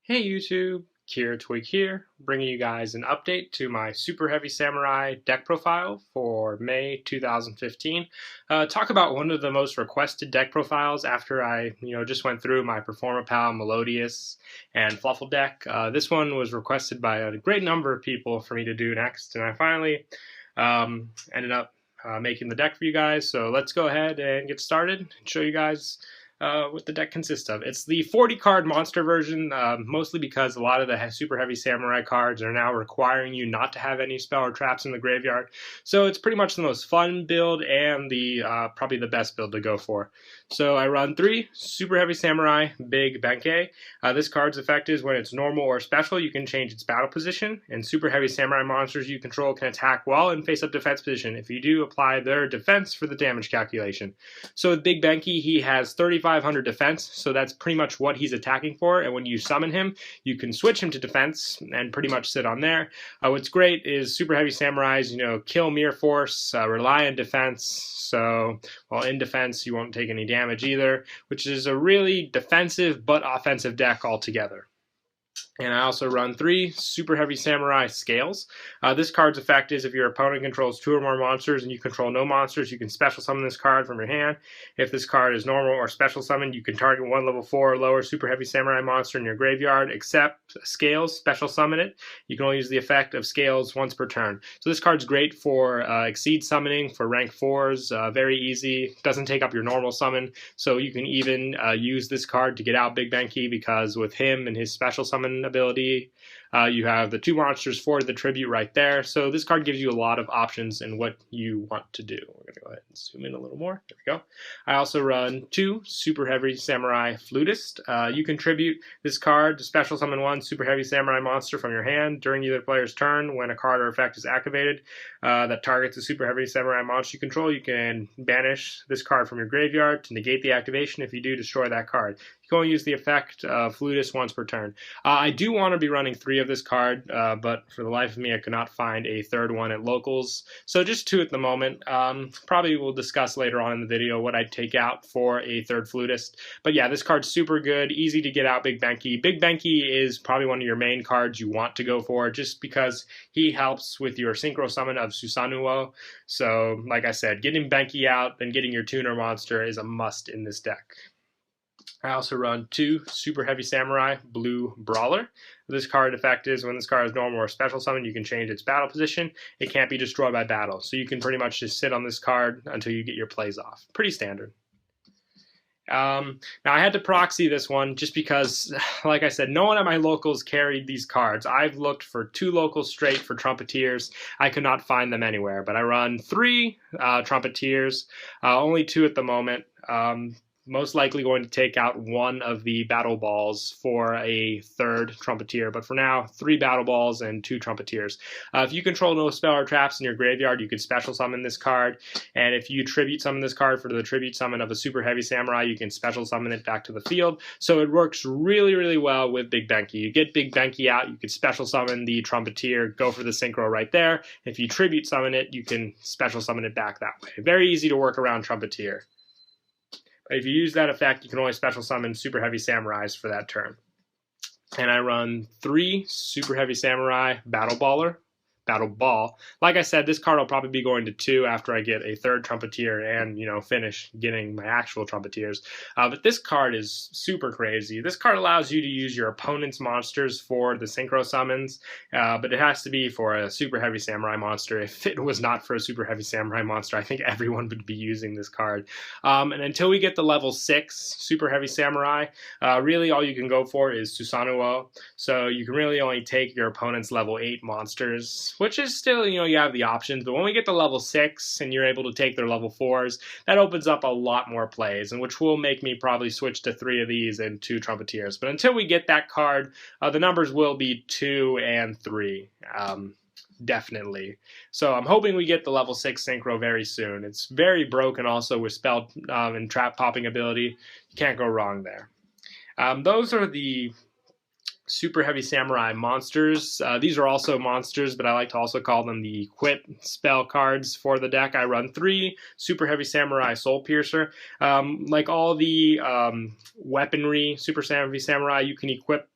Hey YouTube, Kira Twig here, bringing you guys an update to my Super Heavy Samurai deck profile for May 2015. Talk about one of the most requested deck profiles after I, just went through my Performapal, Melodious, and Fluffle deck. This one was requested by a great number of people for me to do next, and I finally ended up making the deck for you guys. So let's go ahead and get started and show you guys what the deck consists of. It's the 40 card monster version, mostly because a lot of the Super Heavy Samurai cards are now requiring you not to have any spell or traps in the graveyard. So it's pretty much the most fun build and the probably the best build to go for. So I run 3 Super Heavy Samurai Big Benkei. This card's effect is when it's normal or special, you can change its battle position, and Super Heavy Samurai monsters you control can attack while in face-up defense position. If you do, apply their defense for the damage calculation. So with Big Benkei, he has 3500 defense, so that's pretty much what he's attacking for, and when you summon him, you can switch him to defense and pretty much sit on there. What's great is Super Heavy Samurais, kill mere force, rely on defense, so while in defense you won't take any damage either, which is a really defensive but offensive deck altogether. And I also run 3 Super Heavy Samurai Scales. This card's effect is if your opponent controls 2 or more monsters and you control no monsters, you can special summon this card from your hand. If this card is normal or special summoned, you can target one level 4 or lower Super Heavy Samurai monster in your graveyard, except Scales, special summon it. You can only use the effect of Scales once per turn. So this card's great for Exceed summoning for rank 4s, very easy, doesn't take up your normal summon, so you can even use this card to get out Big Benkei, because with him and his special summon ability, you have the 2 monsters for the tribute right there. So this card gives you a lot of options in what you want to do. We're going to go ahead and zoom in a little more. There we go. I also run 2 Super Heavy Samurai Flutist. You contribute this card to special summon 1 Super Heavy Samurai monster from your hand during either player's turn. When a card or effect is activated that targets a Super Heavy Samurai monster you control, you can banish this card from your graveyard to negate the activation. If you do, destroy that card. You can only use the effect Flutist once per turn. I do want to be running 3 of this card, but for the life of me I could not find a 3rd one at locals, so just 2 at the moment. Probably we'll discuss later on in the video what I'd take out for a 3rd Flutist. But yeah, this card's super good, easy to get out Big Benkei. Big Benkei is probably one of your main cards you want to go for, just because he helps with your synchro summon of Susanuo. So like I said, getting Benkei out and getting your tuner monster is a must in this deck. I also run 2 Super Heavy Samurai Blue Brawler. This card effect is when this card is normal or special summon, you can change its battle position. It can't be destroyed by battle, so you can pretty much just sit on this card until you get your plays off. Pretty standard. Now I had to proxy this one just because, like I said, no one at my locals carried these cards. I've looked for 2 locals straight for Trumpeteers. I could not find them anywhere, but I run 3 Trumpeteers, only 2 at the moment. Most likely going to take out 1 of the battle balls for a 3rd Trumpeteer, but for now, 3 battle balls and 2 Trumpeteers. If you control no spell or traps in your graveyard, you can special summon this card, and if you tribute summon this card for the tribute summon of a Super Heavy Samurai, you can special summon it back to the field. So it works really, really well with Big Benkei. You get Big Benkei out, you can special summon the Trumpeteer, go for the synchro right there. If you tribute summon it, you can special summon it back that way. Very easy to work around Trumpeteer. If you use that effect, you can only special summon Super Heavy Samurais for that turn. And I run 3 Super Heavy Samurai Battle Ball. Like I said, this card will probably be going to 2 after I get a 3rd Trumpeteer and, finish getting my actual Trumpeteers. But this card is super crazy. This card allows you to use your opponent's monsters for the synchro summons, but it has to be for a Super Heavy Samurai monster. If it was not for a Super Heavy Samurai monster, I think everyone would be using this card. And until we get the level 6 Super Heavy Samurai, really all you can go for is Susanuo. So you can really only take your opponent's level 8 monsters, which is still, you have the options, but when we get to level 6 and you're able to take their level 4s, that opens up a lot more plays, and which will make me probably switch to 3 of these and 2 Trumpeteers. But until we get that card, the numbers will be 2 and 3. Definitely. So I'm hoping we get the level 6 synchro very soon. It's very broken also with spell and trap popping ability. You can't go wrong there. Those are the Super Heavy Samurai monsters. These are also monsters, but I like to also call them the equip spell cards for the deck. I run 3 Super Heavy Samurai Soul Piercer. Like all the weaponry Super Heavy Samurai, you can equip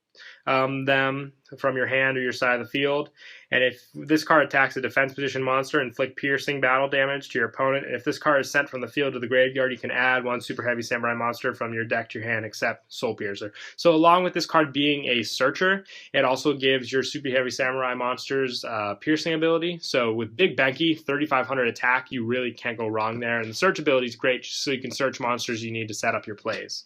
them from your hand or your side of the field. And if this card attacks a defense position monster, inflict piercing battle damage to your opponent. And if this card is sent from the field to the graveyard, you can add one Super Heavy Samurai monster from your deck to your hand except Soul Piercer. So along with this card being a searcher, it also gives your Super Heavy Samurai monsters piercing ability. So with Big Benki, 3500 attack, you really can't go wrong there. And the search ability is great just so you can search monsters you need to set up your plays.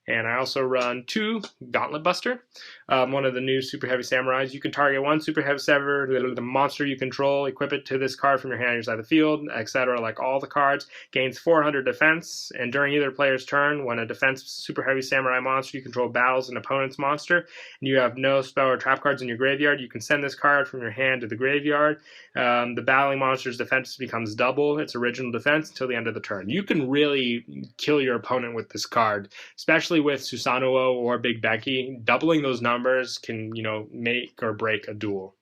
And I also run 2 Gauntlet Buster, one of the new Super Heavy Samurais. You can target one Super Heavy Samurai, the monster you control, equip it to this card from your hand on your side of the field, etc. Like all the cards. Gains 400 defense, and during either player's turn, when a defense Super Heavy Samurai monster you control battles an opponent's monster, and you have no spell or trap cards in your graveyard, you can send this card from your hand to the graveyard. The battling monster's defense becomes double its original defense until the end of the turn. You can really kill your opponent with this card, especially with Susanoo or Big Benki. Doubling those numbers can, make or break a duel.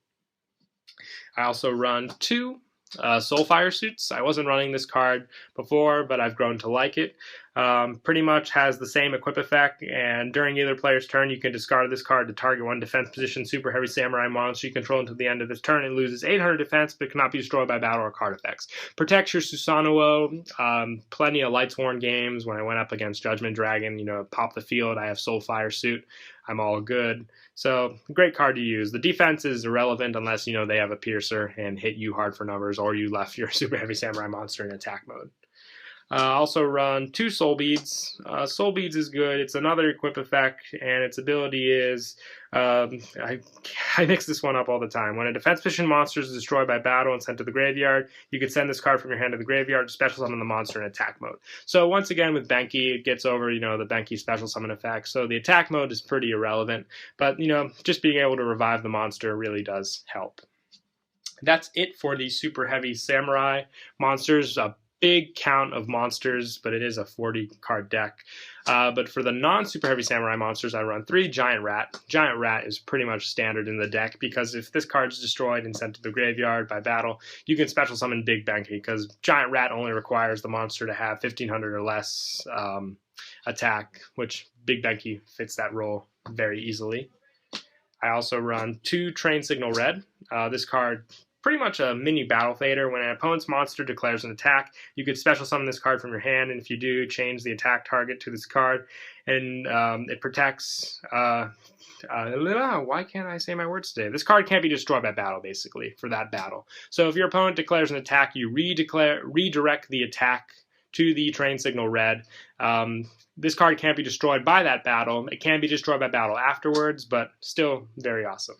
I also run 2 Soulfire Suits. I wasn't running this card before, but I've grown to like it. Pretty much has the same equip effect, and during either player's turn, you can discard this card to target one defense position Super Heavy Samurai monster you control until the end of this turn. It loses 800 defense, but cannot be destroyed by battle or card effects. Protects your Susanoo. Plenty of Lightsworn games. When I went up against Judgment Dragon, pop the field, I have Soulfire Suit. I'm all good. So, great card to use. The defense is irrelevant unless, they have a piercer and hit you hard for numbers, or you left your Super Heavy Samurai monster in attack mode. Also run 2 Soul Beads. Soul Beads is good. It's another equip effect, and its ability is, I mix this one up all the time. When a defense position monster is destroyed by battle and sent to the graveyard, you can send this card from your hand to the graveyard to special summon the monster in attack mode. So once again with Benki, it gets over, the Benki special summon effect. So the attack mode is pretty irrelevant, but, just being able to revive the monster really does help. That's it for the Super Heavy Samurai monsters. Big count of monsters, but it is a 40 card deck. But for the non-Super Heavy Samurai monsters, I run 3 Giant Rat. Giant Rat is pretty much standard in the deck because if this card is destroyed and sent to the graveyard by battle, you can special summon Big Benki because Giant Rat only requires the monster to have 1500 or less attack, which Big Benki fits that role very easily. I also run 2 Train Signal Red. This card, pretty much a mini battle fader. When an opponent's monster declares an attack, you could special summon this card from your hand, and if you do, change the attack target to this card, and it protects. Why can't I say my words today? This card can't be destroyed by battle, basically, for that battle. So if your opponent declares an attack, you redirect the attack to the Train Signal Red. This card can't be destroyed by that battle. It can be destroyed by battle afterwards, but still very awesome.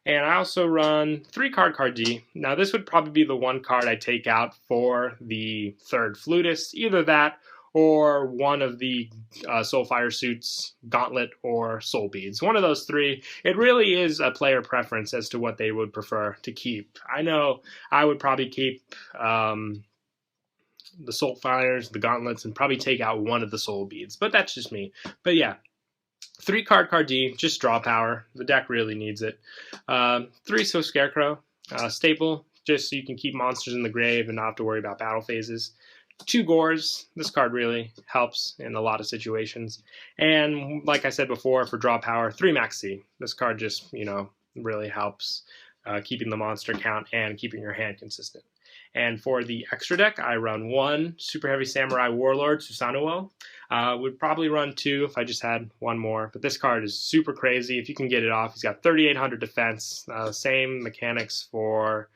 And I also run 3 Card D. Now this would probably be the one card I take out for the 3rd Flutist. Either that or one of the Soulfire Suits, Gauntlet, or Soul Beads. One of those 3. It really is a player preference as to what they would prefer to keep. I know I would probably keep the Soulfires, the Gauntlets, and probably take out one of the Soul Beads. But that's just me. But yeah. 3 Card D, just draw power. The deck really needs it. 3 Scarecrow, staple, just so you can keep monsters in the grave and not have to worry about battle phases. 2 Gores, this card really helps in a lot of situations. And like I said before, for draw power, 3 Maxi. This card just, really helps keeping the monster count and keeping your hand consistent. And for the extra deck, I run 1 Super Heavy Samurai Warlord Susanoo. Would probably run 2 if I just had one more. But this card is super crazy. If you can get it off, he's got 3,800 defense. Same mechanics for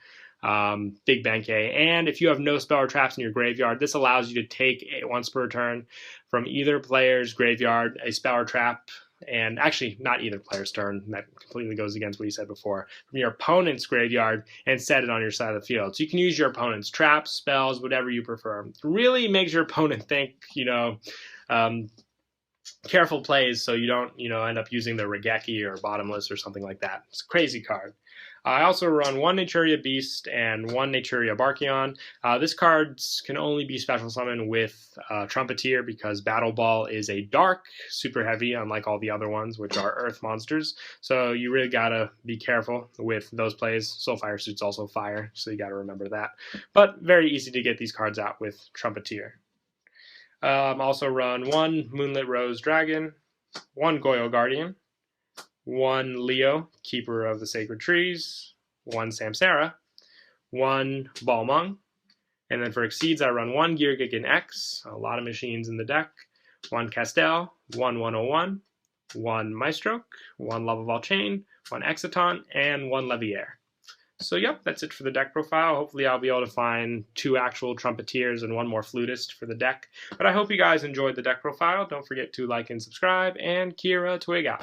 Big Benki. And if you have no spell or traps in your graveyard, this allows you to take once per turn from either player's graveyard a spell or trap. And actually, not either player's turn. That completely goes against what you said before. From your opponent's graveyard and set it on your side of the field. So you can use your opponent's traps, spells, whatever you prefer. It really makes your opponent think, careful plays so you don't, end up using the Regeki or Bottomless or something like that. It's a crazy card. I also run 1 Naturia Beast and 1 Naturia Barkion. This card can only be special summoned with Trumpeteer because Battle Ball is a dark super heavy, unlike all the other ones, which are earth monsters. So you really gotta be careful with those plays. Soulfire Suit's also fire, so you gotta remember that. But very easy to get these cards out with Trumpeteer. Also run 1 Moonlit Rose Dragon, 1 Goyo Guardian, 1 Leo, Keeper of the Sacred Trees, 1 Samsara, 1 Balmung, and then for Exceeds I run 1 Geargigan X, a lot of machines in the deck, 1 Castel, 1 101, 1 Maestroke, 1 Lava Chain, 1 Exciton, and 1 Leviair. So yep, that's it for the deck profile. Hopefully I'll be able to find 2 actual Trumpeteers and 1 more Flutist for the deck. But I hope you guys enjoyed the deck profile. Don't forget to like and subscribe, and Kira Twig out.